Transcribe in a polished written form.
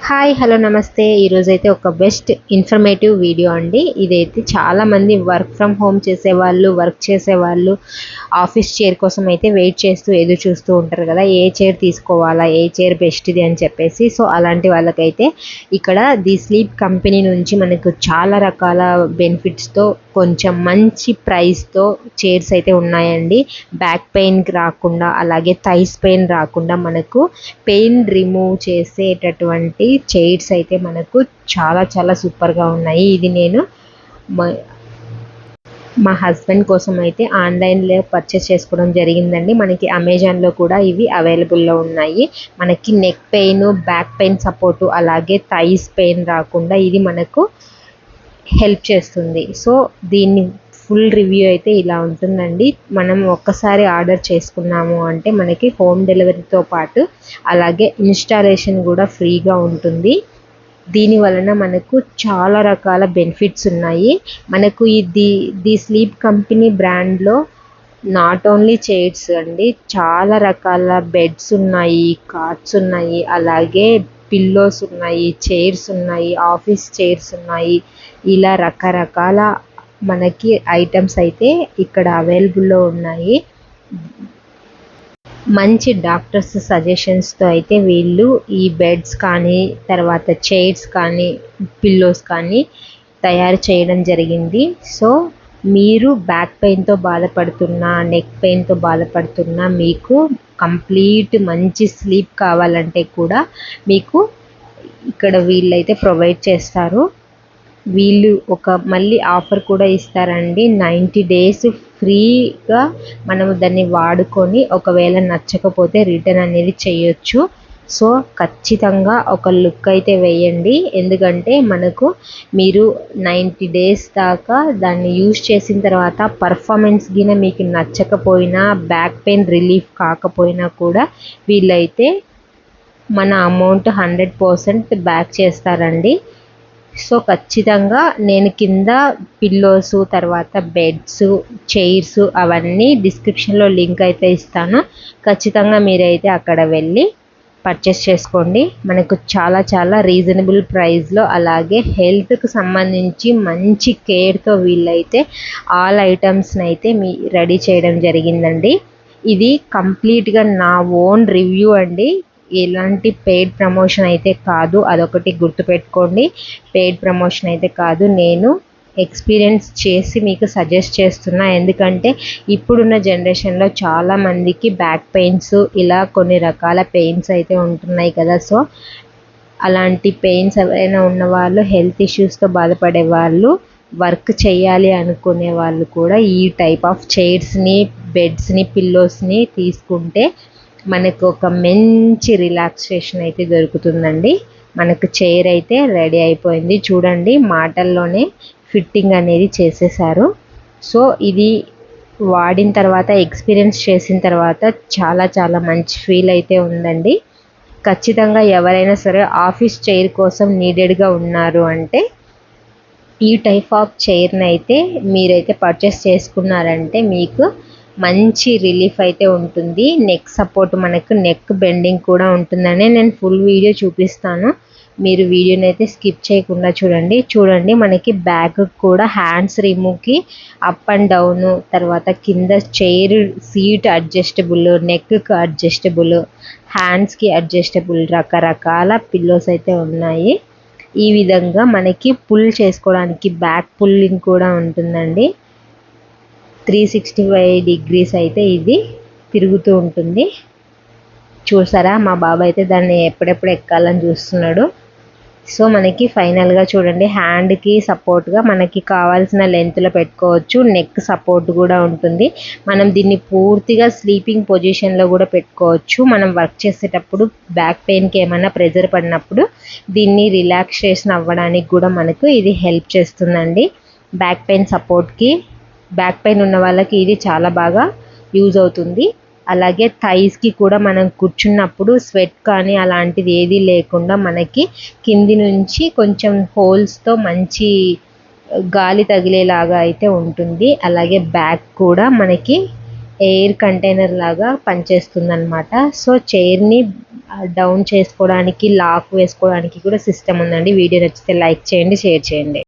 Hi hello నమస్తే. ఈరోజైతే ఒక బెస్ట్ ఇన్ఫర్మేటివ్ వీడియో అండి. ఇదైతే చాలామంది వర్క్ ఫ్రమ్ హోమ్ చేసేవాళ్ళు, వర్క్ చేసేవాళ్ళు ఆఫీస్ చైర్ కోసం అయితే వెయిట్ చేస్తూ ఎదురు చూస్తూ ఉంటారు కదా, ఏ చైర్ తీసుకోవాలా, ఏ చైర్ బెస్ట్ది అని చెప్పేసి. సో అలాంటి వాళ్ళకైతే ఇక్కడ ది స్లీప్ కంపెనీ నుంచి మనకు చాలా రకాల బెనిఫిట్స్తో కొంచెం మంచి ప్రైస్తో చైర్స్ అయితే ఉన్నాయండి. బ్యాక్ పెయిన్కి రాకుండా, అలాగే థైస్ పెయిన్ రాకుండా మనకు పెయిన్ రిమూవ్ చేసేటటువంటి చైర్స్ అయితే మనకు చాలా చాలా సూపర్గా ఉన్నాయి. ఇది నేను మా హస్బెండ్ కోసం అయితే ఆన్లైన్లో పర్చేస్ చేసుకోవడం జరిగిందండి. మనకి అమెజాన్లో కూడా ఇవి అవైలబుల్లో ఉన్నాయి. మనకి neck pain, back pain support, అలాగే థైస్ పెయిన్ రాకుండా ఇది మనకు హెల్ప్ చేస్తుంది. సో దీన్ని ఫుల్ రివ్యూ అయితే ఇలా ఉంటుందండి. మనం ఒక్కసారి ఆర్డర్ చేసుకున్నాము అంటే మనకి హోమ్ డెలివరీతో పాటు అలాగే ఇన్స్టాలేషన్ కూడా ఫ్రీగా ఉంటుంది. దీని వలన మనకు చాలా రకాల బెనిఫిట్స్ ఉన్నాయి. మనకు ది స్లీప్ కంపెనీ బ్రాండ్లో నాట్ ఓన్లీ చైర్స్ అండి, చాలా రకాల బెడ్స్ ఉన్నాయి, కాట్స్ ఉన్నాయి, అలాగే పిల్లోస్ ఉన్నాయి, చైర్స్ ఉన్నాయి, ఆఫీస్ చైర్స్ ఉన్నాయి. ఇలా రకరకాల మనకి ఐటమ్స్ అయితే ఇక్కడ అవైలబుల్లో ఉన్నాయి. మంచి డాక్టర్స్ సజెషన్స్తో అయితే వీళ్ళు ఈ బెడ్స్ కానీ, తర్వాత చైర్స్ కానీ, పిల్లోస్ కానీ తయారు చేయడం జరిగింది. సో మీరు బ్యాక్ పెయిన్తో బాధపడుతున్నా, నెక్ పెయిన్తో బాధపడుతున్నా, మీకు కంప్లీట్ మంచి స్లీప్ కావాలంటే కూడా మీకు ఇక్కడ వీళ్ళైతే ప్రొవైడ్ చేస్తారు. వీళ్ళు ఒక మళ్ళీ ఆఫర్ కూడా ఇస్తారండి. 90 days ఫ్రీగా మనము దాన్ని వాడుకొని ఒకవేళ నచ్చకపోతే రిటర్న్ అనేది చేయొచ్చు. సో ఖచ్చితంగా ఒక లుక్ అయితే వేయండి. ఎందుకంటే మనకు మీరు 90 days దాకా దాన్ని యూజ్ చేసిన తర్వాత పర్ఫార్మెన్స్ గిన మీకు నచ్చకపోయినా, బ్యాక్ పెయిన్ రిలీఫ్ కాకపోయినా కూడా వీళ్ళైతే మన అమౌంట్ 100% బ్యాక్ చేస్తారండి. సో ఖచ్చితంగా నేను కింద పిల్లోస్, తర్వాత బెడ్స్, చైర్స్ అవన్నీ డిస్క్రిప్షన్లో లింక్ అయితే ఇస్తాను. ఖచ్చితంగా మీరైతే అక్కడ వెళ్ళి పర్చేస్ చేసుకోండి. మనకు చాలా చాలా రీజనబుల్ ప్రైస్లో, అలాగే హెల్త్కి సంబంధించి మంచి కేర్తో వీళ్ళైతే ఆల్ ఐటమ్స్ని అయితే రెడీ చేయడం జరిగిందండి. ఇది కంప్లీట్గా నా ఓన్ రివ్యూ అండి, ఎలాంటి పెయిడ్ ప్రమోషన్ అయితే కాదు. అదొకటి గుర్తుపెట్టుకోండి, పెయిడ్ ప్రమోషన్ అయితే కాదు. నేను ఎక్స్పీరియన్స్ చేసి మీకు సజెస్ట్ చేస్తున్నా. ఎందుకంటే ఇప్పుడున్న జనరేషన్లో చాలామందికి బ్యాక్ పెయిన్స్, ఇలా కొన్ని రకాల పెయిన్స్ అయితే ఉంటున్నాయి కదా. సో అలాంటి పెయిన్స్ ఎవరైనా ఉన్నవాళ్ళు, హెల్త్ ఇష్యూస్తో బాధపడే వాళ్ళు, వర్క్ చేయాలి అనుకునే వాళ్ళు కూడా ఈ టైప్ ఆఫ్ చైర్స్ని, బెడ్స్ని, పిల్లోస్ని తీసుకుంటే మనకు ఒక మంచి రిలాక్సేషన్ అయితే దొరుకుతుందండి. మనకు చైర్ అయితే రెడీ అయిపోయింది. చూడండి, మాటల్లోనే ఫిట్టింగ్ అనేది చేసేసారు. సో ఇది వాడిన తర్వాత, ఎక్స్పీరియన్స్ చేసిన తర్వాత చాలా చాలా మంచి ఫీల్ అయితే ఉందండి. ఖచ్చితంగా ఎవరైనా సరే ఆఫీస్ చైర్ కోసం నీడెడ్గా ఉన్నారు అంటే ఈ టైప్ ఆఫ్ చైర్ని అయితే మీరైతే పర్చేస్ చేసుకున్నారంటే మీకు మంచి రిలీఫ్ అయితే ఉంటుంది. నెక్ సపోర్ట్, మనకు నెక్ బెండింగ్ కూడా ఉంటుందని నేను ఫుల్ వీడియో చూపిస్తాను. మీరు వీడియోని అయితే స్కిప్ చేయకుండా చూడండి. మనకి బ్యాక్ కూడా హ్యాండ్స్ రిమూవ్కి అప్ అండ్ డౌన్, తర్వాత కింద చైర్ సీట్ అడ్జస్టబుల్, నెక్కి అడ్జస్టబుల్, హ్యాండ్స్కి అడ్జస్టబుల్ రకరకాల పిల్లోస్ అయితే ఉన్నాయి. ఈ విధంగా మనకి పుల్ చేసుకోవడానికి బ్యాక్ పుల్లింగ్ కూడా ఉంటుందండి. 365 degrees అయితే ఇది తిరుగుతూ ఉంటుంది. చూసారా, మా బాబు అయితే దాన్ని ఎప్పుడెప్పుడు ఎక్కాలని చూస్తున్నాడు. సో మనకి ఫైనల్గా చూడండి, హ్యాండ్కి సపోర్ట్గా మనకి కావాల్సిన లెంత్లో పెట్టుకోవచ్చు. నెక్ సపోర్ట్ కూడా ఉంటుంది. మనం దీన్ని పూర్తిగా స్లీపింగ్ పొజిషన్లో కూడా పెట్టుకోవచ్చు. మనం వర్క్ చేసేటప్పుడు బ్యాక్ పెయిన్కి ఏమైనా ప్రెజర్ పడినప్పుడు దీన్ని రిలాక్సేషన్ అవ్వడానికి కూడా మనకు ఇది హెల్ప్ చేస్తుందండి. బ్యాక్ పెయిన్ సపోర్ట్కి, బ్యాక్ పెయిన్ ఉన్న వాళ్ళకి ఇది చాలా బాగా యూజ్ అవుతుంది. అలాగే థైస్కి కూడా మనం కూర్చున్నప్పుడు స్వెట్ కానీ అలాంటిది ఏది లేకుండా మనకి కింది నుంచి కొంచెం హోల్స్తో మంచి గాలి తగిలేలాగా అయితే ఉంటుంది. అలాగే బ్యాక్ కూడా మనకి ఎయిర్ కంటైనర్ లాగా పనిచేస్తుంది అనమాట. సో చైర్ని డౌన్ చేసుకోవడానికి, లాక్ వేసుకోవడానికి కూడా సిస్టమ్ ఉందండి. వీడియో నచ్చితే లైక్ చేయండి, షేర్ చేయండి.